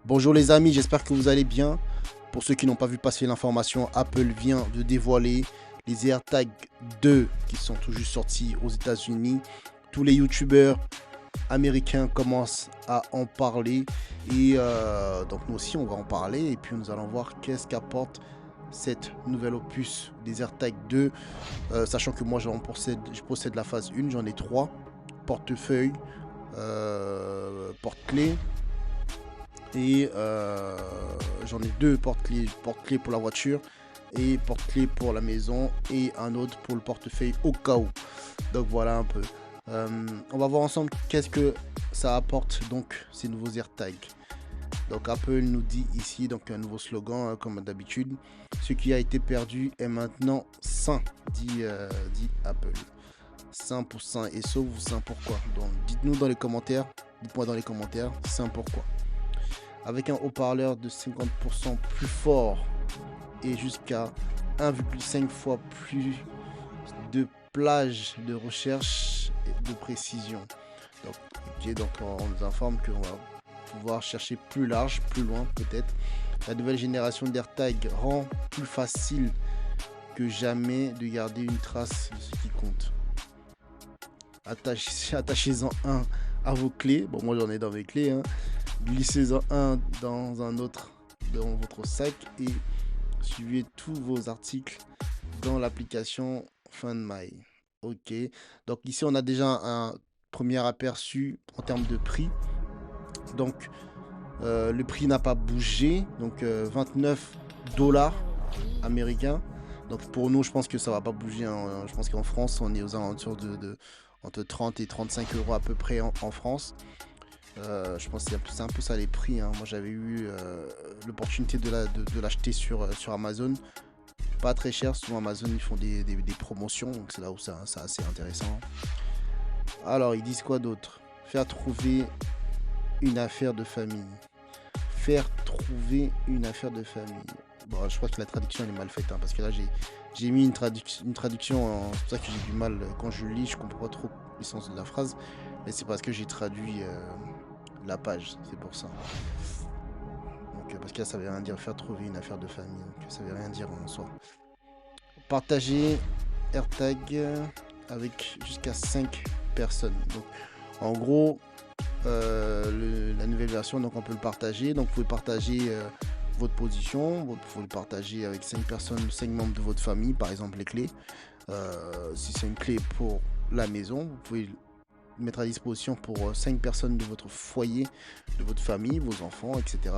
Bonjour les amis, j'espère que vous allez bien. Pour ceux qui n'ont pas vu passer l'information, Apple vient de dévoiler les AirTag 2 qui sont tout juste sortis aux États-Unis. Tous les youtubeurs américains commencent à en parler et donc nous aussi on va en parler et puis nous allons voir qu'est-ce qu'apporte cette nouvelle opus des AirTag 2, sachant que moi je possède la phase 1, j'en ai 3, portefeuille, porte-clés. Et j'en ai deux porte-clés pour la voiture et porte-clés pour la maison et un autre pour le portefeuille au cas où. Donc voilà un peu. On va voir ensemble qu'est-ce que ça apporte donc ces nouveaux AirTags. Donc Apple nous dit ici donc un nouveau slogan comme d'habitude. Ce qui a été perdu est maintenant sain, dit Apple. Sain pour sain et sauf ou sain pourquoi. Donc dites-nous dans les commentaires, dites-moi dans les commentaires sain pourquoi. Avec un haut-parleur de 50% plus fort et jusqu'à 1,5 fois plus de plage de recherche et de précision. Donc on nous informe qu'on va pouvoir chercher plus large, plus loin peut-être. La nouvelle génération d'AirTag rend plus facile que jamais de garder une trace de ce qui compte. Attachez-en un à vos clés. Bon, moi j'en ai dans mes clés, hein. Glissez-en un dans un autre dans votre sac et suivez tous vos articles dans l'application Find My. Ok, donc ici on a déjà un premier aperçu en termes de prix. Donc le prix n'a pas bougé, donc 29 $ américains. Donc pour nous je pense que ça va pas bouger, hein. Je pense qu'en France on est aux alentours de entre 30 et 35 € à peu près en France. Je pense que c'est un peu ça les prix, hein. Moi j'avais eu l'opportunité de l'acheter sur Amazon. Pas très cher, souvent Amazon ils font des promotions, donc c'est là où c'est assez intéressant. Alors ils disent quoi d'autre? Faire trouver une affaire de famille. Faire trouver une affaire de famille. Bon, je crois que la traduction elle est mal faite, hein, parce que là j'ai mis une traduction, c'est pour ça que j'ai du mal, quand je lis je comprends pas trop le sens de la phrase, mais c'est parce que j'ai traduit la page, c'est pour ça. Donc, parce que là ça veut rien dire faire trouver une affaire de famille, donc ça veut rien dire en soi. Partager AirTag avec jusqu'à 5 personnes. Donc en gros la nouvelle version, donc on peut le partager, donc vous pouvez partager votre position, vous pouvez le partager avec 5 personnes, 5 membres de votre famille, par exemple les clés. Si c'est une clé pour la maison, vous pouvez mettre à disposition pour 5 personnes de votre foyer, de votre famille, vos enfants, etc.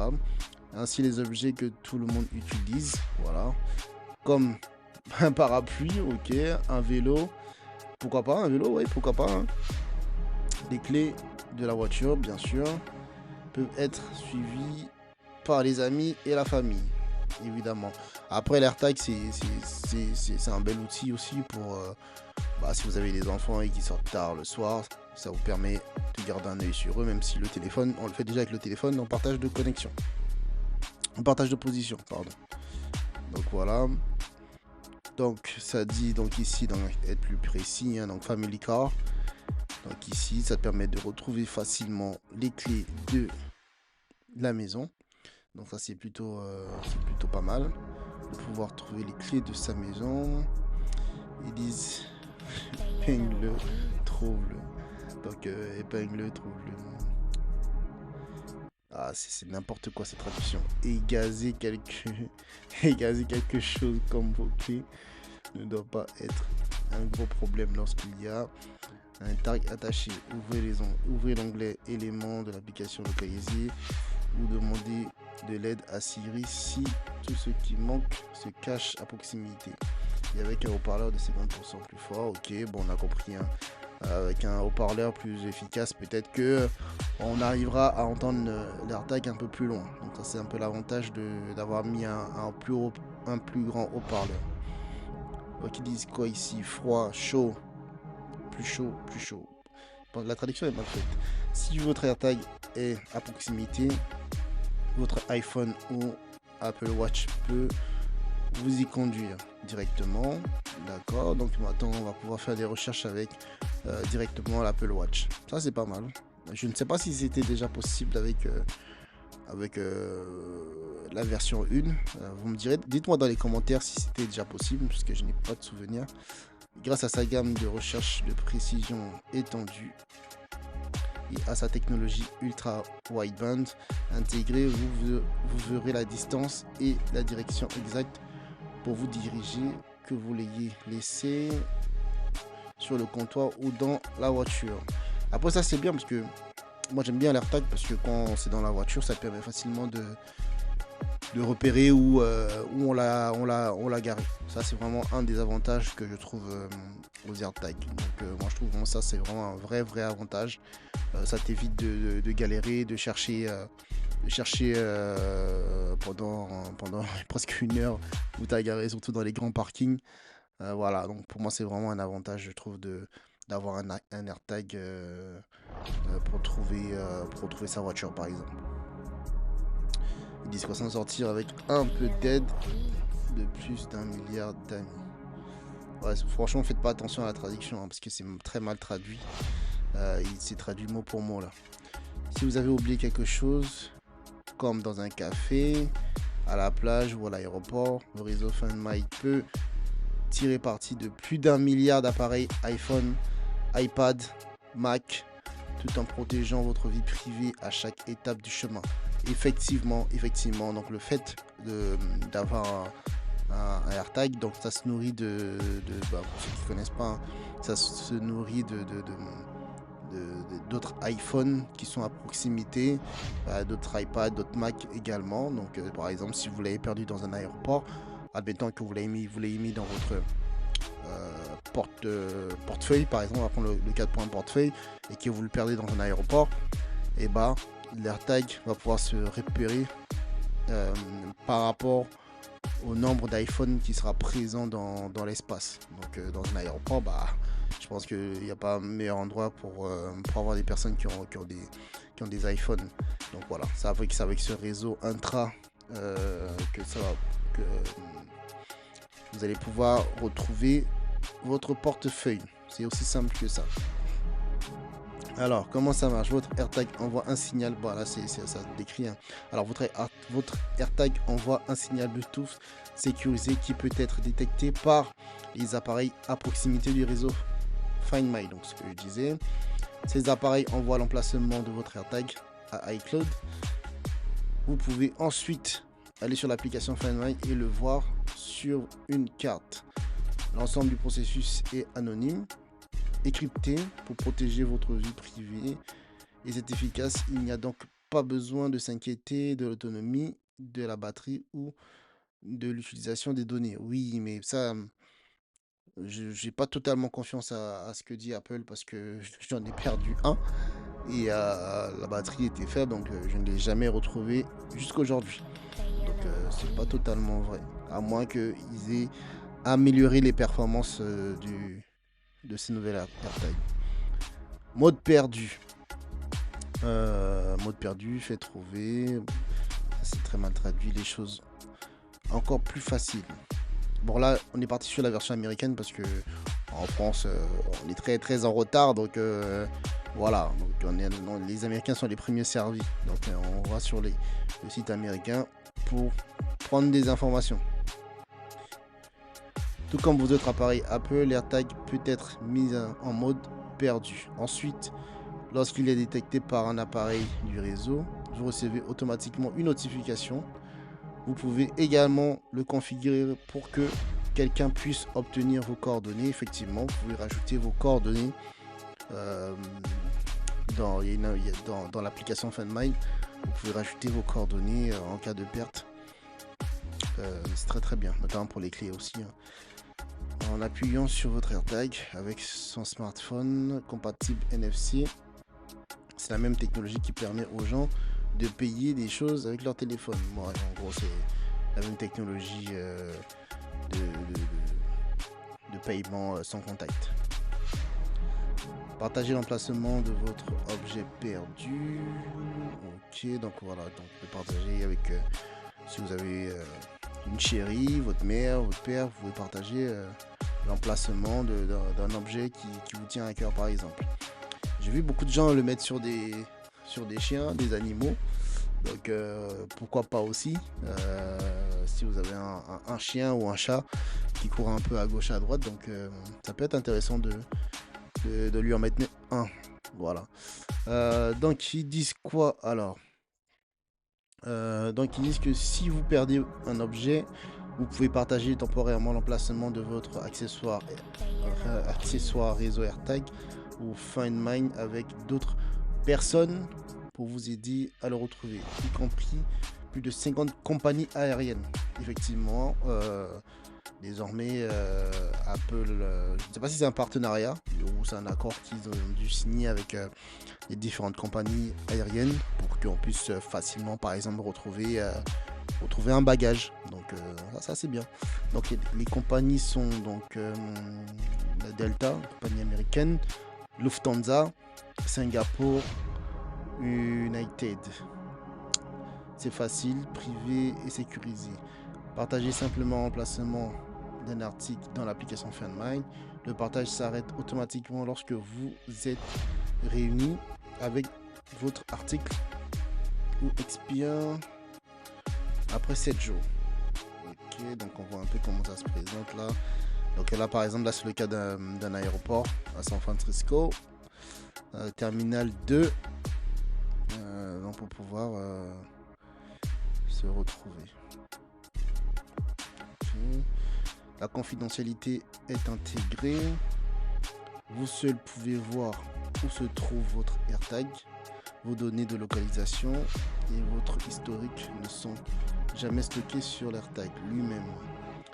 Ainsi les objets que tout le monde utilise, voilà, comme un parapluie, ok, un vélo, pourquoi pas, un vélo, oui, pourquoi pas, hein. Les clés de la voiture, bien sûr, peuvent être suivies par les amis et la famille, évidemment. Après l'AirTag c'est un bel outil aussi pour si vous avez des enfants et qui sortent tard le soir, ça vous permet de garder un œil sur eux, même si le téléphone, on le fait déjà avec le téléphone en partage de connexion, en partage de position, pardon. Donc voilà. Donc ça dit donc ici, donc être plus précis, hein, donc Family Car. Donc ici ça te permet de retrouver facilement les clés de la maison. Donc ça c'est plutôt pas mal de pouvoir trouver les clés de sa maison. Ils disent épingle-le, trouve-le. Donc épingle-le, trouve-le. Ah c'est n'importe quoi cette traduction. Égazer quelque chose comme vos clés ne doit pas être un gros problème lorsqu'il y a un tag attaché. Ouvrez l'onglet éléments de l'application localisée ou demandez de l'aide à Siri si tout ce qui manque se cache à proximité. Et avec un haut-parleur de 50% plus fort, ok, bon on a compris, hein. Avec un haut-parleur plus efficace, peut-être que on arrivera à entendre l'AirTag un peu plus loin. Donc ça c'est un peu l'avantage d'avoir mis un plus grand haut-parleur. Donc ils disent quoi ici? Froid, chaud, plus chaud, plus chaud. Bon, la traduction est mal faite. Si votre AirTag est à proximité, votre iPhone ou Apple Watch peut vous y conduire directement. D'accord, donc maintenant on va pouvoir faire des recherches avec directement l'Apple Watch. Ça c'est pas mal. Je ne sais pas si c'était déjà possible avec avec la version 1. Vous me direz, dites-moi dans les commentaires si c'était déjà possible, puisque je n'ai pas de souvenir. Grâce à sa gamme de recherche de précision étendue et à sa technologie ultra wideband intégrée, vous verrez la distance et la direction exacte pour vous diriger, que vous l'ayez laissé sur le comptoir ou dans la voiture. Après ça, c'est bien parce que moi j'aime bien l'AirTag, parce que quand c'est dans la voiture, ça permet facilement de repérer où on l'a garé. Ça, c'est vraiment un des avantages que je trouve aux AirTag. Donc moi je trouve vraiment ça, c'est vraiment un vrai avantage. Ça t'évite de galérer, de chercher pendant presque 1 heure où tu as garé, surtout dans les grands parkings. Voilà, donc pour moi c'est vraiment un avantage, je trouve, d'avoir un AirTag pour trouver sa voiture par exemple. Ils disent qu'on s'en sortir avec un peu d'aide de plus d'1 milliard d'amis. Ouais, franchement, faites pas attention à la traduction, parce que c'est très mal traduit. Il s'est traduit mot pour mot là. Si vous avez oublié quelque chose, comme dans un café, à la plage ou à l'aéroport, le réseau Find My peut tirer parti de plus d'1 milliard d'appareils iPhone, iPad, Mac, tout en protégeant votre vie privée à chaque étape du chemin. Effectivement, donc le fait d'avoir un AirTag, donc ça se nourrit pour ceux qui ne connaissent pas, hein, ça se nourrit d'autres iPhones qui sont à proximité, d'autres iPad, d'autres Mac également. Donc par exemple, si vous l'avez perdu dans un aéroport, admettons que vous l'ayez mis dans votre portefeuille, par exemple, on va prendre le cas de portefeuille, et que vous le perdez dans un aéroport, et bah l'AirTag va pouvoir se repérer par rapport au nombre d'iPhone qui sera présent dans l'espace. Donc dans un aéroport, je pense qu'il n'y a pas un meilleur endroit pour avoir des personnes qui ont des iPhones. Donc voilà, c'est avec ce réseau intra que vous allez pouvoir retrouver votre portefeuille. C'est aussi simple que ça. Alors, comment ça marche? Votre AirTag envoie un signal. Bon, là, ça décrit. Hein. Alors, votre AirTag envoie un signal Bluetooth sécurisé qui peut être détecté par les appareils à proximité du réseau Find My. Donc, ce que je disais. Ces appareils envoient l'emplacement de votre AirTag à iCloud. Vous pouvez ensuite aller sur l'application Find My et le voir sur une carte. L'ensemble du processus est anonyme, écrypté pour protéger votre vie privée, et c'est efficace. Il n'y a donc pas besoin de s'inquiéter de l'autonomie de la batterie ou de l'utilisation des données. Oui, mais ça, j'ai pas totalement confiance à ce que dit Apple, parce que j'en ai perdu un et la batterie était faible, donc je ne l'ai jamais retrouvé jusqu'aujourd'hui. Donc c'est pas totalement vrai, à moins qu'ils aient amélioré les performances de ces nouvelles AirTag. Mode perdu. Mode perdu, fait trouver. C'est très mal traduit, les choses encore plus faciles. Bon, là, on est parti sur la version américaine parce que en France, on est très en retard. Donc voilà. Donc, les Américains sont les premiers servis. Donc on va sur le site américain pour prendre des informations. Tout comme vos autres appareils Apple, l'AirTag peut être mis en mode perdu. Ensuite, lorsqu'il est détecté par un appareil du réseau, vous recevez automatiquement une notification. Vous pouvez également le configurer pour que quelqu'un puisse obtenir vos coordonnées. Effectivement, vous pouvez rajouter vos coordonnées dans l'application Find My. Vous pouvez rajouter vos coordonnées en cas de perte. C'est très bien, notamment pour les clés aussi. Hein. En appuyant sur votre AirTag avec son smartphone compatible NFC, c'est la même technologie qui permet aux gens de payer des choses avec leur téléphone. Bon, en gros, c'est la même technologie de paiement sans contact. Partagez l'emplacement de votre objet perdu. Ok, donc voilà, donc vous pouvez partager avec si vous avez une chérie, votre mère, votre père, vous pouvez partager l'emplacement d'un objet qui vous tient à cœur, par exemple. J'ai vu beaucoup de gens le mettre sur des chiens, des animaux. Donc pourquoi pas aussi, si vous avez un chien ou un chat qui court un peu à gauche et à droite, donc ça peut être intéressant de lui en mettre un. Voilà. Donc ils disent quoi alors? Donc ils disent que si vous perdez un objet, vous pouvez partager temporairement l'emplacement de votre accessoire réseau AirTag ou Find Mine avec d'autres personnes pour vous aider à le retrouver, y compris plus de 50 compagnies aériennes. Effectivement, désormais, Apple, je ne sais pas si c'est un partenariat ou c'est un accord qu'ils ont dû signer avec les différentes compagnies aériennes pour qu'on puisse facilement, par exemple, retrouver un bagage. Donc ça c'est bien. Donc les compagnies sont donc la Delta, compagnie américaine, Lufthansa, Singapour, United. C'est facile, privé et sécurisé. Partagez simplement l'emplacement d'un article dans l'application Find My. Le partage s'arrête automatiquement lorsque vous êtes réunis avec votre article ou expire après 7 jours. Ok, donc on voit un peu comment ça se présente là. Donc là par exemple, là c'est le cas d'un aéroport à San Francisco. Terminal 2. Donc pour pouvoir se retrouver. Okay. La confidentialité est intégrée. Vous seul pouvez voir où se trouve votre AirTag. Vos données de localisation et votre historique ne sont jamais stockés sur l'AirTag lui-même.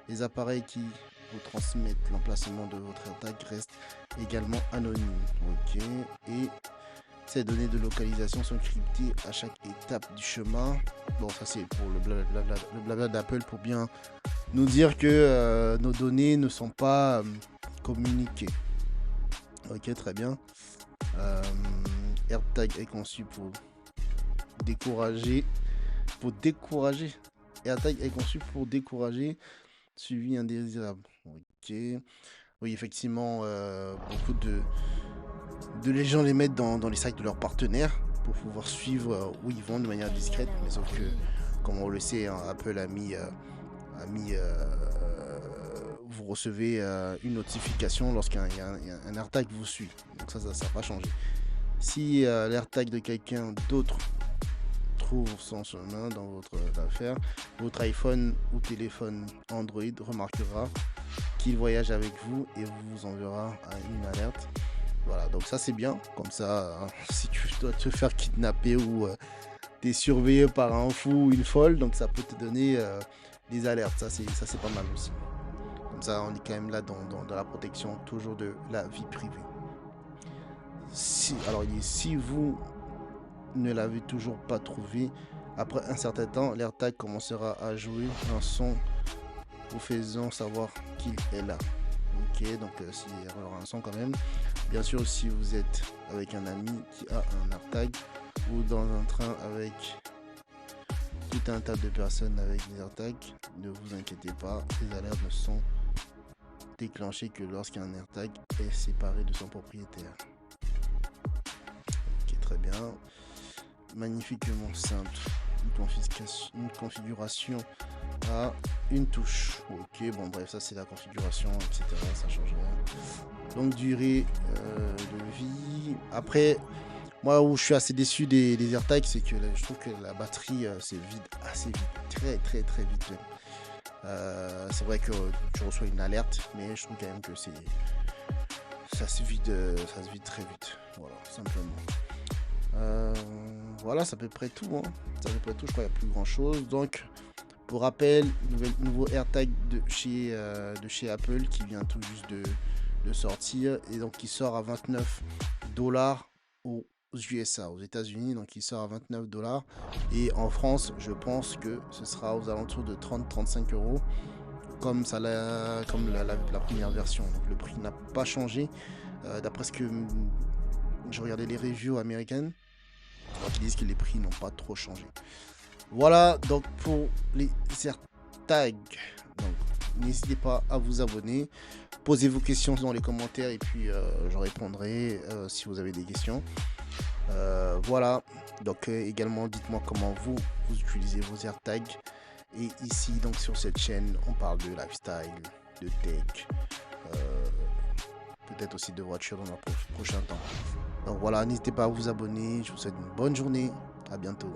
Les appareils qui vous transmettent l'emplacement de votre AirTag restent également anonymes. Ok. Et ces données de localisation sont cryptées à chaque étape du chemin. Bon, ça c'est pour le blabla d'Apple pour bien nous dire que nos données ne sont pas communiquées. Ok, très bien. AirTag est conçu pour décourager. AirTag est conçu pour décourager suivi indésirable. Ok. Oui, effectivement, beaucoup de gens les mettent dans les sacs de leurs partenaires pour pouvoir suivre où ils vont de manière discrète. Mais sauf que, comme on le sait, hein, Apple a mis vous recevez une notification lorsqu'un AirTag vous suit. Donc ça va pas changer. Si l'AirTag de quelqu'un d'autre trouve son chemin dans votre affaire, votre iPhone ou téléphone Android remarquera qu'il voyage avec vous et vous enverra une alerte. Voilà, donc ça c'est bien. Comme ça, si tu dois te faire kidnapper ou t'es surveillé par un fou ou une folle, donc ça peut te donner des alertes. Ça c'est pas mal aussi. Comme ça, on est quand même là dans la protection toujours de la vie privée. Si vous ne l'avez toujours pas trouvé, après un certain temps, l'AirTag commencera à jouer un son vous faisant savoir qu'il est là. Ok, donc il y aura un son quand même. Bien sûr, si vous êtes avec un ami qui a un AirTag ou dans un train avec tout un tas de personnes avec des AirTags, ne vous inquiétez pas, les alertes ne sont déclenchées que lorsqu'un AirTag est séparé de son propriétaire. Ok, très bien. Magnifiquement simple. Une configuration à une touche. Ok, bon bref, ça c'est la configuration, etc. Ça change rien. Longue durée de vie. Après, moi où je suis assez déçu des AirTags, c'est que je trouve que la batterie se vide assez vite. Très très très vite même. C'est vrai que tu reçois une alerte, mais je trouve quand même que ça se vide très vite. Voilà, simplement. Voilà, c'est à peu près tout. Hein. C'est à peu près tout, je crois qu'il n'y a plus grand chose. Donc, pour rappel, nouveau AirTag de chez Apple qui vient tout juste de sortir et donc qui sort à $29 aux USA, aux États-Unis. Donc, il sort à $29 et en France, je pense que ce sera aux alentours de 30-35 euros comme la première version. Donc, le prix n'a pas changé. D'après ce que je regardais les reviews américaines, ils disent que les prix n'ont pas trop changé. Voilà donc pour les AirTags. Donc n'hésitez pas à vous abonner, posez vos questions dans les commentaires et puis je répondrai si vous avez des questions. Voilà, donc également dites-moi comment vous utilisez vos AirTags. Et ici, donc sur cette chaîne, on parle de lifestyle, de tech, euh, peut-être aussi de voiture dans un prochain temps. Donc voilà, n'hésitez pas à vous abonner. Je vous souhaite une bonne journée. À bientôt.